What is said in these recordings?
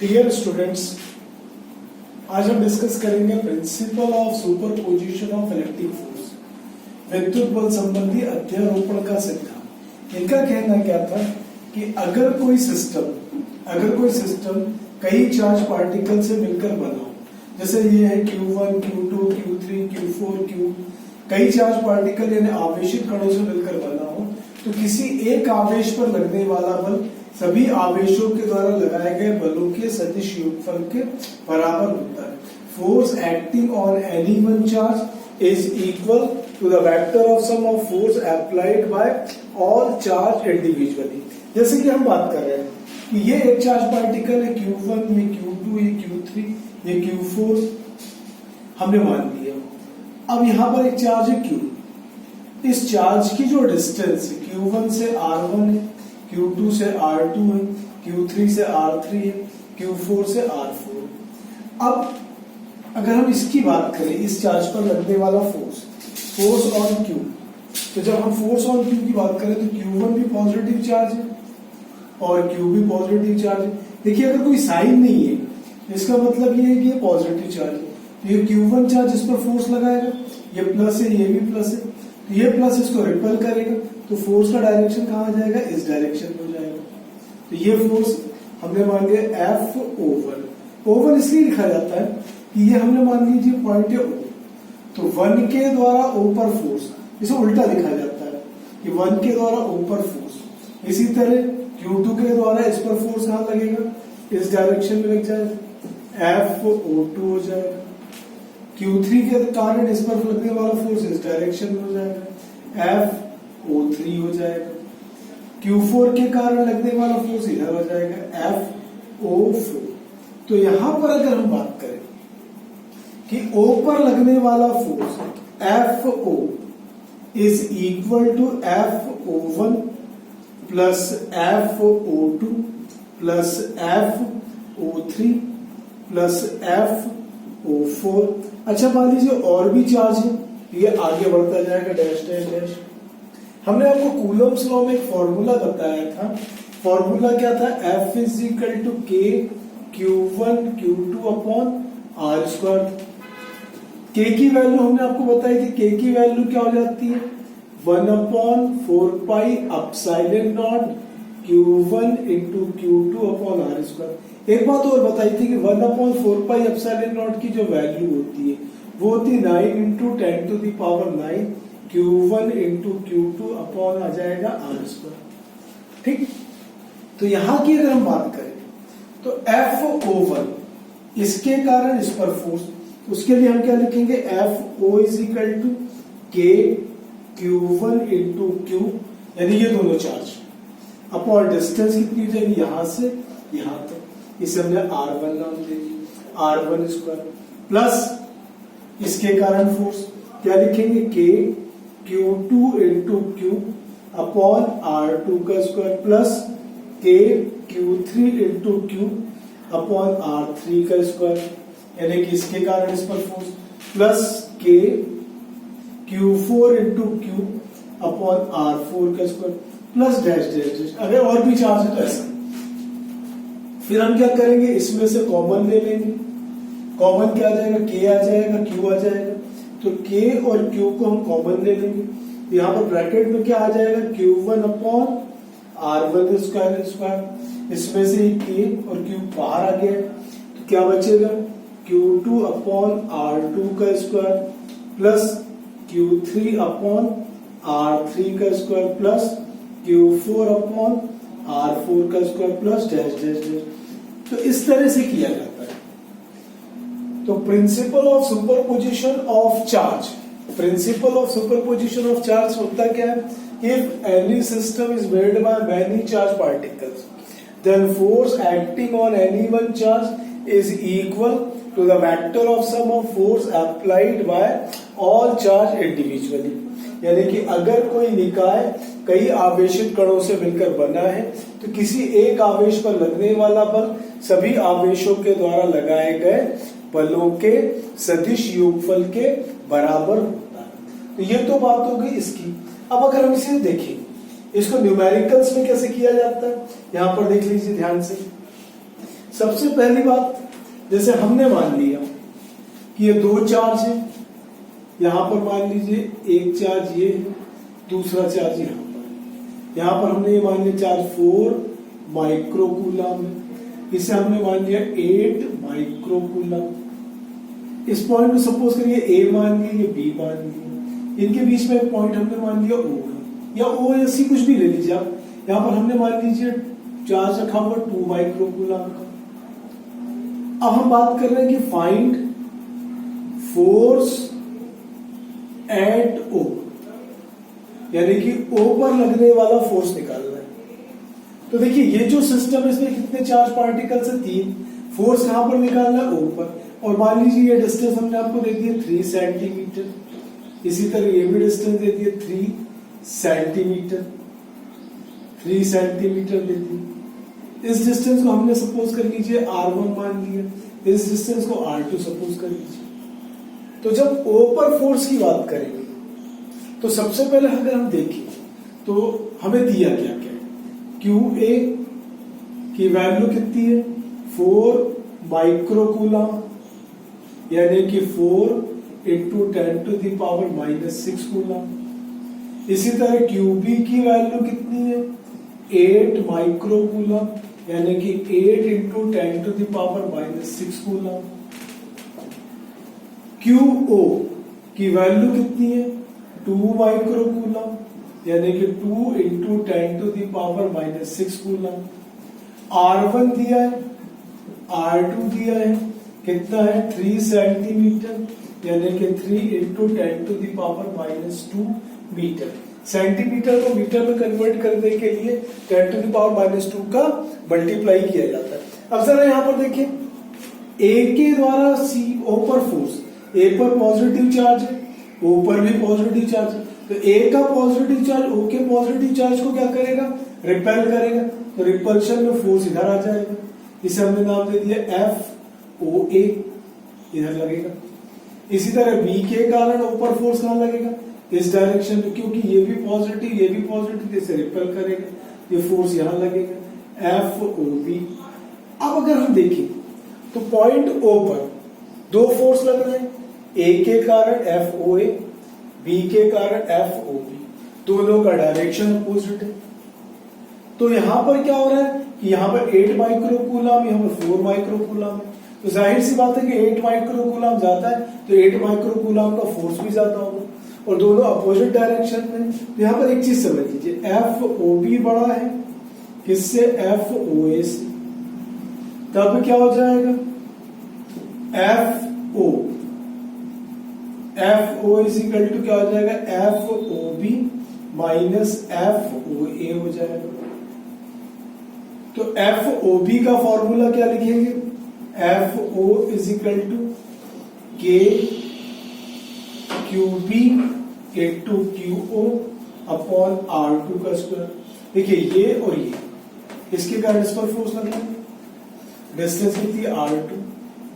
Dear students, आज हम discuss करेंगे principal of superposition of electric force, विद्युत बल संबंधी अध्यारोपण का सिद्धांत। इनका कहना क्या था कि अगर कोई सिस्टम कई चार्ज पार्टिकल से मिलकर बना हो, जैसे ये है Q1, Q2, Q3, Q4, Q, कई चार्ज पार्टिकल यानी आवेशित कणों से मिलकर बना हो, तो किसी एक आवेश पर लगने वाला बल सभी आवेशों के द्वारा लगाए गए बलों के सदिश योगफल के बराबर होता है। Force acting on any one charge is equal to the vector of sum of force applied by all charge individually. जैसे कि हम बात कर रहे हैं कि ये एक चार्ज पार्टिकल है Q1, ये Q2, ये Q3, ये Q4 हमने मान लिया। अब यहां पर एक चार्ज है Q। इस चार्ज की जो डिस्टेंस है Q1 से R1 है, Q2 से R2 है, Q3 से R3 है, Q4 से R4। अब अगर हम इसकी बात करें, इस चार्ज पर लगने वाला फोर्स ऑन Q, तो जब हम फोर्स ऑन Q की बात करें तो Q1 भी पॉजिटिव चार्ज है और Q भी पॉजिटिव चार्ज है। देखिए, अगर कोई साइन नहीं है इसका मतलब ये है कि ये पॉजिटिव चार्ज है। तो ये Q1 चार्ज इस पर फोर्स लगाएगा, ये प्लस है, ये भी प्लस है, तो ये प्लस इसको रिपेल करेगा, तो फोर्स का डायरेक्शन कहाँ आ जाएगा, इस डायरेक्शन में हो जाएगा। तो ये फोर्स हमने मान लिया F ओवन इसलिए लिखा जाता है कि ये हमने मान लीजिए पॉइंट है O, तो 1 के द्वारा O पर फोर्स, इसे उल्टा लिखा जाता है कि 1 के द्वारा O पर फोर्स। इसी तरह Q2 के द्वारा इस पर फोर्स कहाँ लगेगा, इस डायरेक्शन में लग जाएगा, FO2 हो जाएगा। Q3 के कारण इस पर लगने वाला फोर्स इस डायरेक्शन में हो जाएगा, FO3 हो जाएगा। Q4 के कारण लगने वाला फोर्स इधर हो जाएगा, FO4। तो यहां पर अगर हम बात करें कि O पर लगने वाला force FO is equal to FO1 plus FO2 plus FO3 plus FO4। अच्छा, मान लीजिए और भी चार्ज है, ये आगे बढ़ता जाएगा डैश डैश डैश। हमने आपको कूलम्स लॉ में एक फॉर्मूला बताया था। फॉर्मूला क्या था, F is equal to K Q1 Q2 upon R square. K की वैल्यू हमने आपको बताई थी, K की वैल्यू क्या हो जाती है, 1 upon 4 pi epsilon not Q1 into Q2 upon R square. एक बात और बताई थी कि 1 अपॉन 4 पाई एप्सिलॉन नॉट की जो वैल्यू होती है वो होती है 9 into 10 to the power 9 Q1 into Q2 upon आ जाएगा R स्क्वायर। ठीक, तो यहां की अगर हम बात करें तो FO1 इसके कारण इस पर फोर्स, उसके लिए हम क्या लिखेंगे, FO is equal to K Q1 into Q, यानी ये दोनों चार्ज अपॉन डिस्टेंस कितनी हो जाएगी, यहां से यहां तक, इसे हमने R1 नाम दे दिया, R1 स्क्वायर प्लस इसके कारण फोर्स क्या लिखेंगे, K Q2 into Q upon R2 का square plus K Q3 into Q upon R3 का स्क्वायर, यानी कि इसके कारण इस पर force plus K Q4 into Q upon R4 का square plus dash dash dash. अगर और भी चार्ज है तो ऐसा। फिर हम क्या करेंगे, इसमें से कॉमन ले लेंगे। कॉमन क्या आ जाएगा, K आ जाएगा, Q आ जाएगा, तो K और Q को हम कॉमन ले लेंगे। यहाँ पर ब्रैकेट में क्या आ जाएगा, Q1 upon R1 square square, इसमें से K और Q बाहर आ गया, तो क्या बचेगा, Q2 अपॉन R2 का square plus Q3 upon R3 का square plus Q4 upon R4 का square plus dash dash dash. तो इस तरह से किया जाता है। तो principle of superposition of charge, principle of superposition of charge होता क्या है, if any system is made by many charge particles then force acting on any one charge is equal to the vector of sum of force applied by all charge individually. यानी कि अगर कोई निकाय कई आवेशित कणों से मिलकर बना है तो किसी एक आवेश पर लगने वाला बल सभी आवेशों के द्वारा लगाए गए बलों के सदिश योगफल के बराबर होता है। तो ये तो बात हो गई इसकी। अब अगर हम इसे देखें, इसको न्यूमेरिकल्स में कैसे किया जाता है, यहां पर देख लीजिए ध्यान से। सबसे पहली बात, जैसे हमने मान लिया कि ये दो चार्ज है, यहां पर मान लीजिए एक चार्ज ये है, दूसरा चार्ज यहां पर। यहां पर हमने ये मान लिया चार्ज 4 माइक्रोकूलम है, इसे हमने मान लिया 8 माइक्रोकूलम। इस पॉइंट में सपोज करिए ए मान लिया, ये बी मान लिया, इनके बीच में एक पॉइंट हमने मान लिया ओ या ओ या सी, कुछ भी ले लीजिए आप। यहां पर हमने मान लीजिए चार्ज रखा हुआ 2 माइक्रोकूलम का। अब हम बात कर रहे हैं कि फाइंड फोर्स एट ओ, यानी कि ओ पर लगने वाला फोर्स निकालना है। तो देखिए ये जो सिस्टम है इसमें कितने चार्ज पार्टिकल्स है, 3। फोर्स कहां पर निकालना है, ओ पर। और मान लीजिए ये डिस्टेंस हमने आपको दे दिया 3 सेंटीमीटर, इसी तरह ये भी डिस्टेंस दे दिया 3 सेंटीमीटर, 3 सेंटीमीटर दे दी। इस डिस्टेंस को हमने सपोज कर लीजिए R1 मान लिया, इस डिस्टेंस को R2 सपोज कर लीजिए। तो जब O पर फोर्स की बात करेंगे तो सबसे पहले अगर हम देखें तो हमें दिया क्या क्या है, QA की वैल्यू कितनी है 4 माइक्रोकूलम, यानी कि 4 इंटू 10⁻⁻⁶ कूलम। इसी तरह QB की वैल्यू कितनी है 8 माइक्रोकूलम, यानी कि 8 इंटू 10⁻⁻⁶ कूलम। QO की वैल्यू कितनी है 2 माइक्रोकूलम, यानी कि 2 इंटू 10⁻⁻⁶ कूलम। R1 दिया है, R2 दिया है, कितना है 3 सेंटीमीटर, यानी कि 3 इंटू 10⁻⁻² मीटर। सेंटीमीटर को मीटर में कन्वर्ट करने के लिए 10⁻⁻² का मल्टीप्लाई किया जाता है। अब जरा यहां पर देखिए, ए के द्वारा सी ओ पर फोर्स, ए पर पॉजिटिव चार्ज है, ओ पर भी पॉजिटिव चार्ज है, तो ए का पॉजिटिव चार्ज ओ के पॉजिटिव चार्ज को क्या करेगा, रिपेल करेगा। तो रिपल्शन में फोर्स इधर आ जाएगा, इसे हमने नाम दे दिया FOA, इधर लगेगा। इसी तरह बी के कारण ऊपर फोर्स कहां लगेगा, इस डायरेक्शन में, क्योंकि ये भी पॉजिटिव, इसे रिपेल करेगा, ये फोर्स यहां लगेगा FOB। अब अगर हम देखें तो पॉइंट ओ पर दो फोर्स लग रहे हैं, ए के कारण FOA, बी के कारण FOB, दोनों का डायरेक्शन अपोजिट है। तो यहां पर क्या हो रहा है कि यहां पर 8 माइक्रोकूलम, यहां पर 4 माइक्रोकूलम है, तो जाहिर सी बात है कि 8 माइक्रोकूलम जाता है तो 8 माइक्रोकूलम का फोर्स भी ज्यादा होगा, और दोनों अपोजिट डायरेक्शन में। तो यहां पर एक चीज समझ लीजिए, FOB बड़ा है किससे, FOA से, तब क्या हो जाएगा FO इज इक्वल टू क्या हो जाएगा, FOB माइनस FOA हो जाएगा। तो FOB का फॉर्मूला क्या लिखेंगे, FO is equal to K QB into QO upon R2 का स्क्वायर। देखिए ये और ये, इसके कारण इस पर फोर्स लगना है, डिस्टेंस कितनी R2,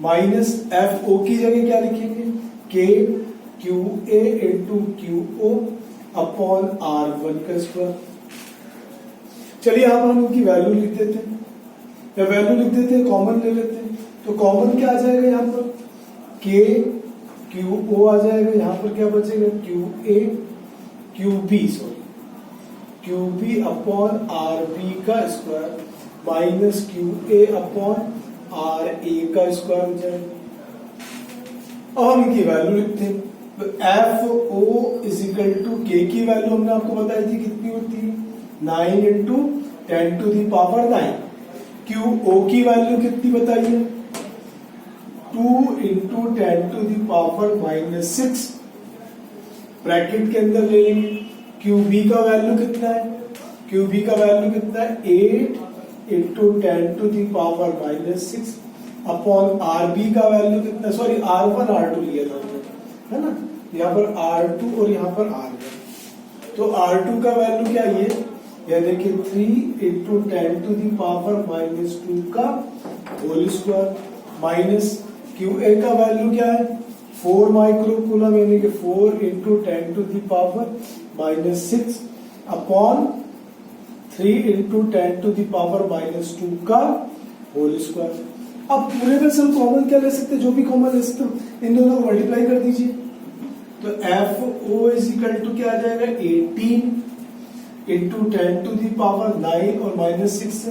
माइनस FO की जगह क्या लिखेंगे, K QA into QO upon R1 का स्क्वायर। चलिए यहां पर हम उनकी वैल्यू लिख देते हैं, या वैल्यू लिख देते हैं, कॉमन ले लेते हैं। तो कॉमन क्या आ जाएगा, यहां पर K QO आ जाएगा, यहां पर क्या बचेगा QB अपॉन RB का square minus QA upon RA का स्क्वायर हो जाएगा। अब हम इनकी वैल्यू लिखते हैं, तो FO is equal to K की वैल्यू हमने आपको बताई थी कितनी होती है 9 इंटू 10⁻⁹। QO की वैल्यू कितनी बताई है 2 इंटू 10⁻⁻⁶, ब्रैकेट के अंदर ले लेंगे। QB का वैल्यू कितना है, QB का वैल्यू कितना है 8 इंटू 10⁻⁻⁶, अपॉन RB का वैल्यू कितना, सॉरी R1 R2 लिया था है ना, यहाँ पर R2 और यहाँ पर R1। तो R2 का वैल्यू क्या ये, यानी कि 3 इंटू 10⁻⁻² का होल स्क्वायर, माइनस QA का वैल्यू क्या है 4 माइक्रोकूलम, यानी कि 4 इंटू 10⁻⁻⁶ अपॉन 3 इंटू 10⁻⁻² का होल स्क्वायर। अब पूरे में से हम कॉमन क्या ले सकते हैं, जो भी कॉमन ले सकते हो इन दोनों को मल्टीप्लाई कर दीजिए। तो FO इज इक्वल टू क्या आ जाएगा 18 इंटू 10 टू दी पावर 9 और -6 से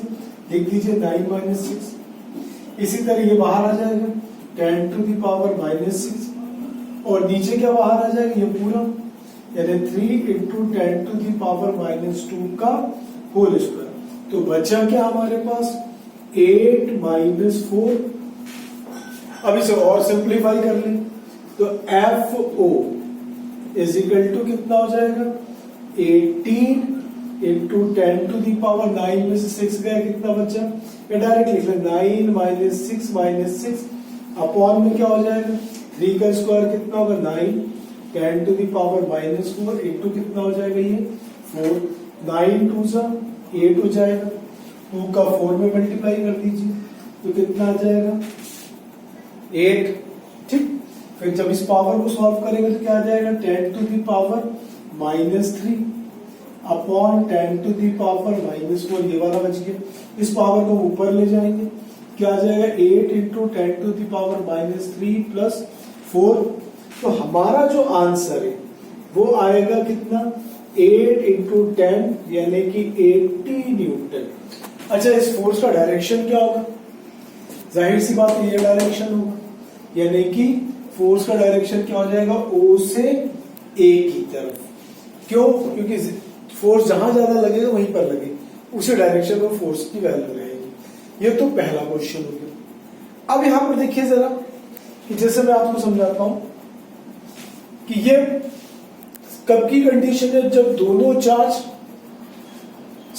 लिख दीजिए 9 - 6। इसी तरह ये बाहर आ जाएगा 10 टू दी पावर -6 और नीचे क्या बाहर आ जाएगा ये पूरा, यानी 3 इंटू 10 टू दी पावर -2 का होल स्क्वायर। तो बचा क्या हमारे पास 8 - 4। अब इसे और सिंप्लीफाई कर लें तो FO इज इक्वल टू कितना हो जाएगा 18 इंटू 10 टू दी पावर 9 में से 6 गया, कितना बचा, ये डायरेक्ट लिख लें 9 - 6 अपॉन में क्या हो जाएगा 3 का स्क्वायर कितना होगा 9, 10 टू दी पावर -4 इंटू कितना हो जाएगा ये 4, 9 2 सा 8 हो जाएगा, 2 का 4 में मल्टीप्लाई कर दीजिए तो कितना आ जाएगा 8। ठीक, फिर जब इस पावर को सॉल्व करेंगे तो क्या आ जाएगा 10 to the power -3 upon 10 to the power -4, ये वाला बच गया। इस पावर को ऊपर ले जाएंगे, क्या आ जाएगा 8 into 10 to the power -3 plus 4। तो हमारा जो आंसर है वो आएगा कितना 8 इंटू 10 यानी कि 80 न्यूटन। अच्छा, इस फोर्स का डायरेक्शन क्या होगा, जाहिर सी बात है ये डायरेक्शन होगा, यानी कि फोर्स का डायरेक्शन क्या हो जाएगा O से A की तरफ। क्यों, क्योंकि फोर्स जहां ज्यादा लगेगा वहीं पर लगेगा, उसी डायरेक्शन में फोर्स की वैल्यू रहेगी। ये तो पहला क्वेश्चन हो गया। अब यहां पर देखिए जरा कि जैसे मैं आपको समझाता हूं कि ये कब की कंडीशन है, जब दोनों चार्ज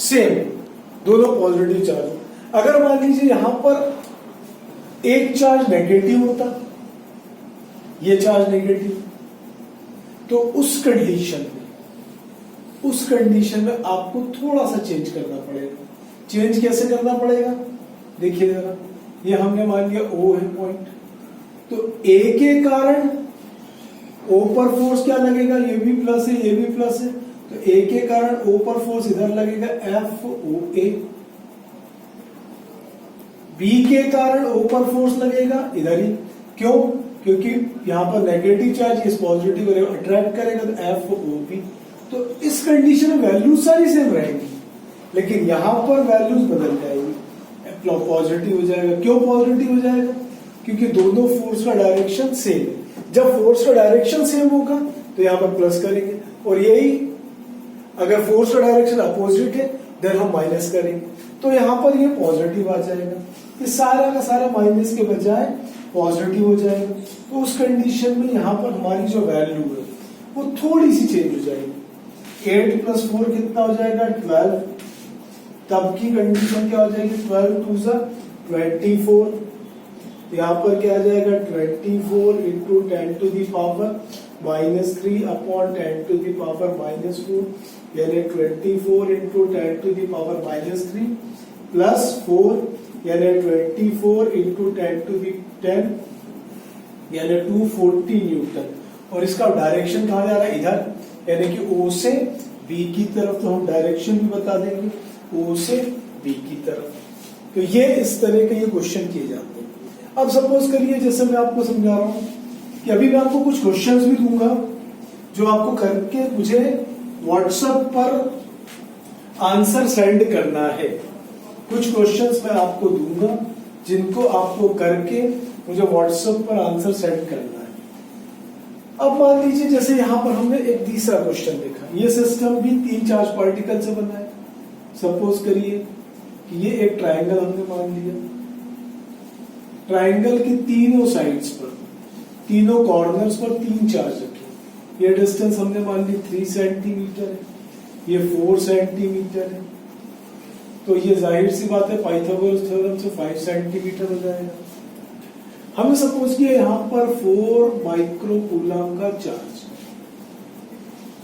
सेम, दोनों पॉजिटिव चार्ज हो। अगर मान लीजिए यहां पर एक चार्ज नेगेटिव होता, ये चार्ज नेगेटिव, तो उस कंडीशन में आपको थोड़ा सा चेंज करना पड़ेगा। चेंज कैसे करना पड़ेगा, देखिए जरा, ये हमने मान लिया O है पॉइंट, तो A के कारण O पर फोर्स क्या लगेगा, ये भी प्लस है, ये भी प्लस है, तो A के कारण O पर फोर्स इधर लगेगा FOA। B के कारण O पर फोर्स लगेगा इधर ही, क्यों, क्योंकि यहां पर नेगेटिव चार्ज इस पॉजिटिव को अट्रैक्ट करेगा, तो FOB। तो इस कंडीशन में वैल्यूज सारी सेम रहेंगी, लेकिन यहां पर वैल्यूज बदल जाएगी, पॉजिटिव हो जाएगा। क्यों पॉजिटिव हो जाएगा, क्योंकि दोनों फोर्स का डायरेक्शन सेम है। जब फोर्स का डायरेक्शन सेम होगा तो यहां पर प्लस करेंगे, और यही अगर फोर्स का डायरेक्शन अपोजिट है देन हम माइनस करेंगे, तो यहां पर ये पॉजिटिव आ जाएगा। ये सारा का सारा माइनस के बजाय पॉजिटिव हो जाएगा। तो उस कंडीशन में यहां पर हमारी जो वैल्यू है वो थोड़ी सी चेंज हो जाएगी। 8 + 4 कितना हो जाएगा 12, तब की कंडीशन क्या हो जाएगी 12 × 2 = 24। यहां पर क्या आ जाएगा 24 into 10 to the power -3 upon 10 to the power -4, यानी 24 into 10 to the power -3 plus 4, यानी 24 इंटू 10 टू दी 10 यानी 240 न्यूटन। और इसका डायरेक्शन कहा जा रहा है इधर, यानी कि O से B की तरफ। तो हम डायरेक्शन भी बता देंगे O से B की तरफ। तो ये इस तरह के ये क्वेश्चन किए जाते हैं। अब सपोज करिए जैसे मैं आपको समझा रहा हूं कि अभी मैं आपको कुछ क्वेश्चंस भी दूंगा जो आपको करके मुझे व्हाट्सएप पर आंसर सेंड करना है। कुछ क्वेश्चंस मैं आपको दूंगा जिनको आपको करके मुझे व्हाट्सएप पर आंसर सेंड करना है। अब मान लीजिए जैसे यहां पर हमने एक तीसरा क्वेश्चन देखा, ये सिस्टम भी 3 चार्ज पार्टिकल से बना है। सपोज करिए कि ये एक ट्रायंगल हमने मान लिया, ट्रायंगल की तीनों साइड्स पर, तीनों कॉर्नर्स पर 3 चार्ज रखे। ये डिस्टेंस हमने मान ली 3 सेंटीमीटर है, ये 4 सेंटीमीटर है, तो ये जाहिर सी बात है पाइथागोरस थ्योरम से 5 सेंटीमीटर हो जाएगा। हमने सपोज किया यहां पर 4 माइक्रोकूलम का चार्ज,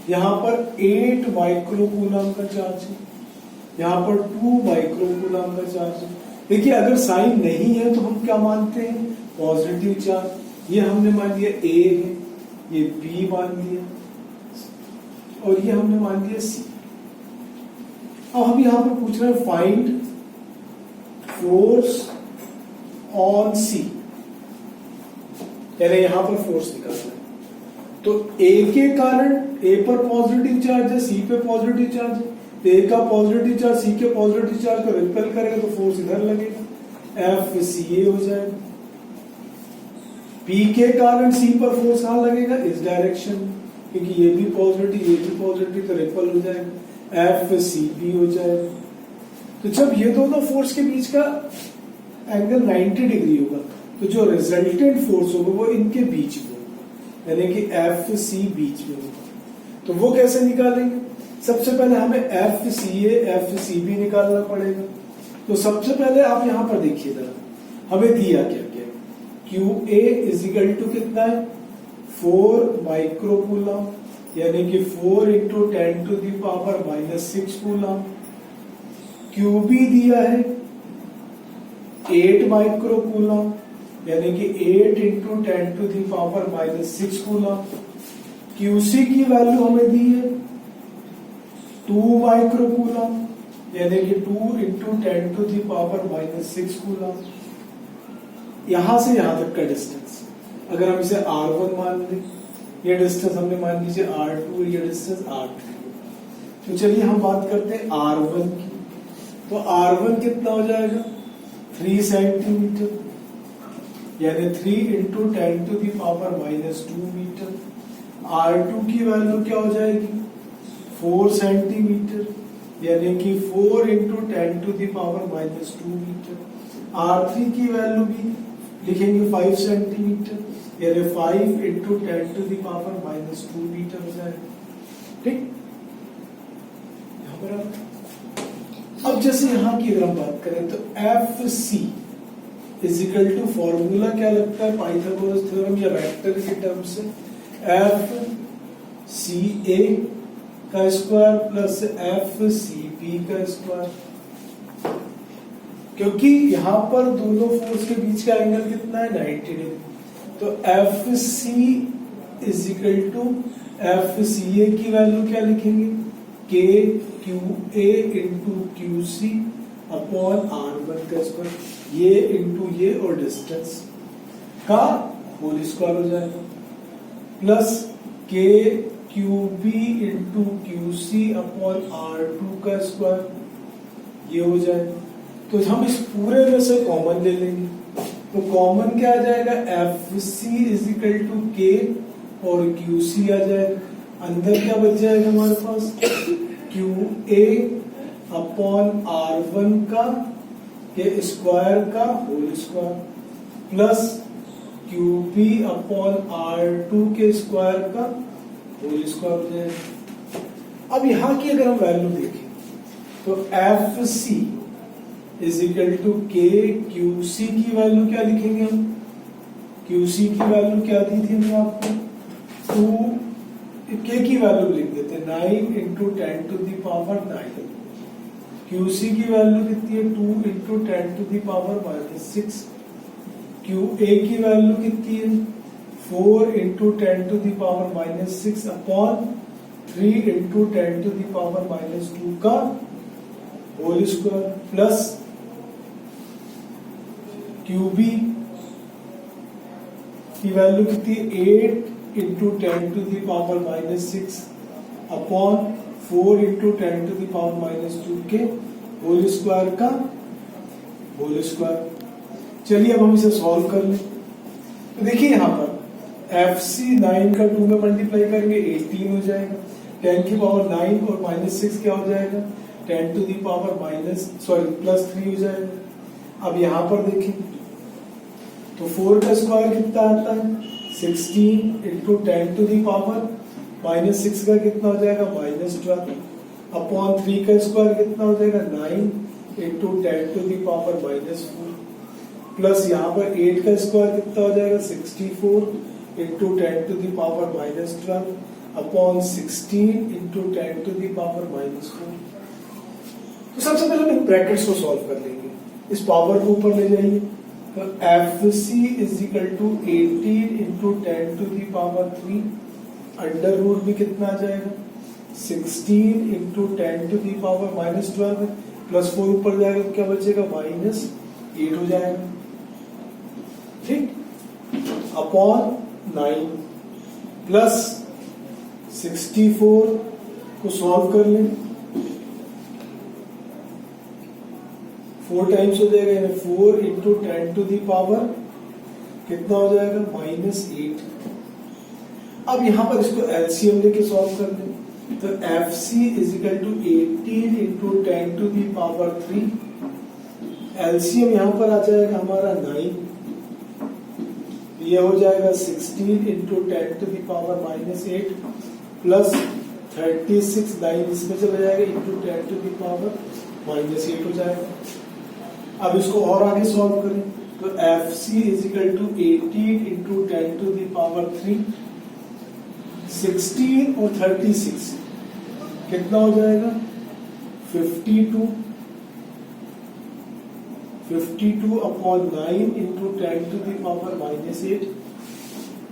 यहां पर 8 माइक्रोकूलम का चार्ज है, यहां पर 2 माइक्रोकूलम का चार्ज है। देखिए अगर साइन नहीं है तो हम क्या मानते हैं पॉजिटिव चार्ज। ये हमने मान लिया A है, ये B मान लिया और ये हमने मान लिया C। अब हम यहां पर पूछ रहे हैं फाइंड फोर्स ऑन सी, यानी यहां पर फोर्स निकालना है। तो ए के कारण ए पर पॉजिटिव चार्ज है, सी पे पॉजिटिव चार्ज है, तो ए का पॉजिटिव चार्ज सी के पॉजिटिव चार्ज को रिपेल करेगा तो फोर्स इधर लगेगा, एफ सी ए हो जाएगा। पी के कारण सी पर फोर्स कहां लगेगा, इस डायरेक्शन, क्योंकि ये भी पॉजिटिव तो रिपेल हो जाएगा, एफ सी बी हो जाएगा। तो जब ये दोनों फोर्स के बीच का एंगल 90 डिग्री होगा तो जो रिजल्टेंट फोर्स होगा वो इनके बीच में होगा, यानी कि एफ सी बीच में होगा। तो वो कैसे निकालेंगे, सबसे पहले हमें एफ सी बी निकालना पड़ेगा। तो सबसे पहले आप यहां पर देखिए जरा, हमें दिया क्या क्या, क्यू ए इजिकल टू कितना है 4 माइक्रोकूलम, यानी कि 4 into 10 to the power -6 coulomb. Q B दिया है 8 माइक्रोकूलम, यानी कि 8 into 10 to the power -6 coulomb. QC की वैल्यू हमें दी है 2 माइक्रोकूलम, यानी कि 2 into 10 to the power -6 coulomb. यहां से यहां तक का डिस्टेंस अगर हम इसे R1 मान लें, ये डिस्टेंस हमने मान लीजिए R2, ये डिस्टेंस R3। तो चलिए हम बात करते हैं R1 की। तो R1 कितना हो जाएगा 3 सेंटीमीटर, यानी 3 into 10 to the power -2 metre. R2 की वैल्यू क्या हो जाएगी 4 सेंटीमीटर, यानी कि 4 into 10 to the power -2 metre. R3 की वैल्यू भी लिखेंगे 5 सेंटीमीटर, यानी 5 into 10 to the power -2 metre हो जाएगा। ठीक, यहां पर अब जैसे यहां की अगर हम बात करें तो F C is equal to formula क्या लगता है पाइथागोरस थ्योरम या वेक्टर के टर्म से, एफ सी ए का square plus F C B का स्क्वायर। क्योंकि यहां पर दोनों फोर्स के बीच का एंगल कितना है 90 डिग्री, तो F C is equal to F C A की वैल्यू क्या लिखेंगे K Q A into Q C upon R1 का स्क्वायर, ये इंटू ये और डिस्टेंस का होल स्क्वायर हो जाएगा, plus K Q B into Q C upon R2 का स्क्वायर, ये हो जाएगा। तो हम इस पूरे में से कॉमन ले लेंगे, तो कॉमन क्या आ जाएगा एफ सी इजिकल टू के और क्यू सी आ जाएगा। अंदर क्या बच जाएगा हमारे पास क्यू ए अपॉन R1 का के स्क्वायर का whole square plus Q B upon R2 के स्क्वायर का होल स्क्वायर हो जाएगा। अब यहां की अगर हम वैल्यू देखें तो F C is equal to K Q C की वैल्यू क्या लिखेंगे हम, क्यू सी की वैल्यू क्या दी थी हमने आपको 2, के की वैल्यू लिख देते 9 into 10 to the power 9, Q C की वैल्यू कितनी है 2 into 10 to the power -6, Q A की वैल्यू कितनी है 4 into 10 to the power -6 upon 3 into 10 to the power -2 का whole square plus Q B की वैल्यू कितनी है 8 into 10 to the power -6 upon 4 into 10 to the power -2 के whole square का whole square. चलिए अब हम इसे सॉल्व कर लें। तो देखिए यहां पर एफ सी 9 का 2 में मल्टीप्लाई करेंगे 18 हो जाएगा, 10 की पावर 9 और -6 क्या हो जाएगा 10 टू दी पावर +3 हो जाएगा। अब यहां पर देखें तो 4 का स्क्वायर कितना आता है 16 इंटू 10 टू दी पावर -6 का कितना हो जाएगा -12 अपॉन 3 का स्क्वायर कितना हो जाएगा 9 into 10 to the power -4 plus यहाँ पर 8 का स्क्वायर कितना हो जाएगा 64 into 10 to the power -12 upon 16 into 10 to the power -4। तो सबसे पहले हम इन ब्रैकेट्स को सॉल्व कर लेंगे, इस पावर को ऊपर ले जाइए। तो F C is equal to 18 into 10 to the power 3 under root भी कितना आ जाएगा 16 into 10 to the power -12 plus 4 ऊपर जाएगा तो क्या बचेगा -8 हो जाएगा। ठीक, अपॉन 9 प्लस 64 को सॉल्व कर लें, 4 टाइम्स हो जाएगा, यानी 4 इंटू 10 टू दी पावर कितना हो जाएगा, -8। अब यहां पर इसको एलसीएम लेके सॉल्व कर दें, तो FC is equal to 18 into 10 to the power 3, LCM यहां पर आ जाएगा हमारा 9, ये हो जाएगा 16 into 10 to the power -8 plus 36, 9 इसमें चला जाएगा इंटू 10 टू दी पावर -8 हो जाएगा। अब इसको और आगे सॉल्व करें, तो FC is equal to 18 into 10 to the power 3, 16 और 36 कितना हो जाएगा, 52, 52 upon 9 into 10 to the power -8।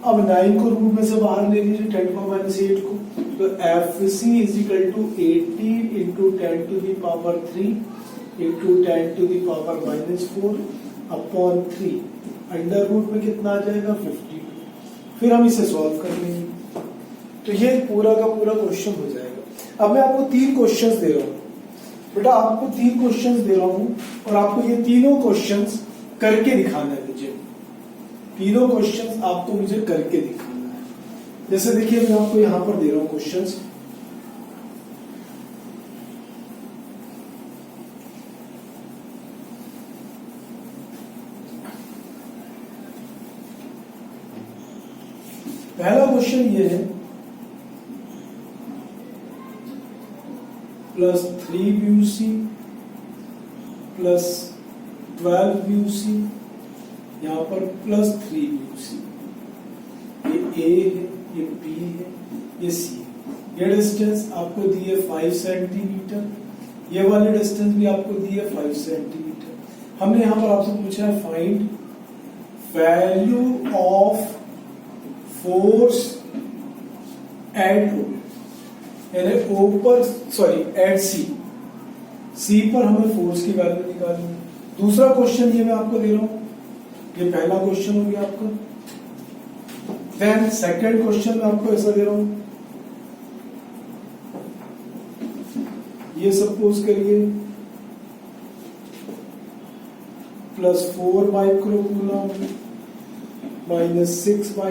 अब 9 को रूट में से बाहर ले लीजिए, 10 को -8 को, तो FC is equal to 18 into 10 to the power 3 into 10 to the power -4 upon 3, under root में कितना आ जाएगा, 52। फिर हम इसे सॉल्व कर लेंगे, तो ये पूरा का पूरा क्वेश्चन हो जाएगा। अब मैं आपको 3 क्वेश्चंस दे रहा हूं बेटा, आपको 3 क्वेश्चंस दे रहा हूं और आपको ये तीनों क्वेश्चंस करके दिखाना है मुझे, तीनों क्वेश्चंस आपको मुझे करके दिखाना है। जैसे देखिए मैं आपको यहां पर दे रहा हूं क्वेश्चंस, पहला क्वेश्चन ये है प्लस 3BC प्लस 12BC, यहां पर प्लस 3BC, ये A है, ये B है, ये C है। ये डिस्टेंस आपको दी है 5 सेंटीमीटर, ये वाली डिस्टेंस भी आपको दी है 5 सेंटीमीटर। हमने यहां पर आपसे पूछा है find value of force at O, यानी O पर, सॉरी एट C पर हमें फोर्स की वैल्यू निकालनी है। दूसरा क्वेश्चन ये मैं आपको दे रहा हूं, ये पहला क्वेश्चन हो गया आपका। देन सेकंड क्वेश्चन मैं आपको ऐसा दे रहा हूं, ये सपोज करिए +4 माइक्रो कूलम -6 माइक्रो